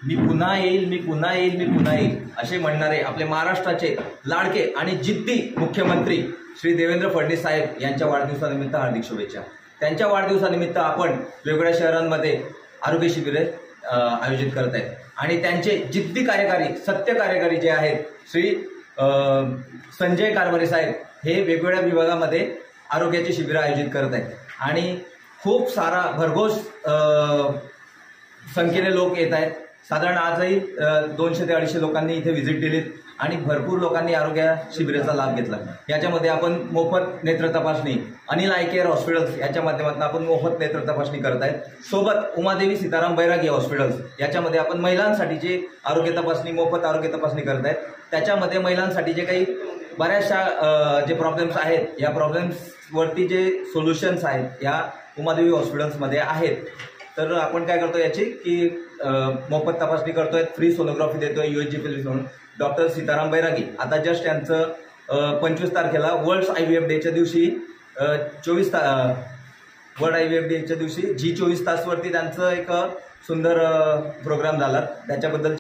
मी पुन्हा येईल, मी पुन्हा येईल, मी पुन्हा येईल असे म्हणणारे आपले महाराष्ट्राचे लाडके आणि जिद्दी मुख्यमंत्री श्री देवेंद्र फडणवीस साहेब यांच्या वाढदिवसानिमित्त हार्दिक शुभेच्छा। त्यांच्या वाढदिवसानिमित्त आपण वेगवेगळ्या शहरांमध्ये आरोग्य शिबिरे आयोजित करत आहेत आणि त्यांचे जिद्दी कार्यकारी, सत्य कार्यकारी जे आहेत श्री संजय कारभारे साहेब हे वेगवेगळ्या विभागामध्ये आरोग्याची शिबिरं आयोजित करत आहेत आणि खूप सारा भरघोस संख्येने लोक येत आहेत। साधारण आजही 200 ते 250 लोकांनी इथे व्हिजिट दिलीत आणि भरपूर लोकांनी आरोग्य शिबिराचा लाभ घेतला। याच्यामध्ये आपण मोफत नेत्र तपासणी, अनिल आय केअर हॉस्पिटल्स याच्या माध्यमातून आपण मोफत नेत्र तपासणी करत आहेत। सोबत उमादेवी सीताराम बैरागी हॉस्पिटल्स याच्यामध्ये आपण महिलांसाठीची आरोग्य तपासणी, मोफत आरोग्य तपासणी करत आहेत। त्याच्यामध्ये महिलांसाठी जे काही बऱ्याचशा जे प्रॉब्लेम्स आहेत, या प्रॉब्लेम्सवरती जे सोल्युशन्स आहेत या उमादेवी हॉस्पिटल्समध्ये आहेत। तर आपण काय करतो याची की मोफत तपासणी करतोय, फ्री सोनोग्राफी देतोय, USG फिलिप्स म्हणून डॉक्टर सीताराम बैरागी। आता जस्ट यांचं 25 तारखेला वर्ल्ड IVF डेच्या दिवशी वर्ल्ड IVF डेच्या दिवशी G24 तासवरती त्यांचं एक सुंदर प्रोग्राम झाला। त्याच्याबद्दल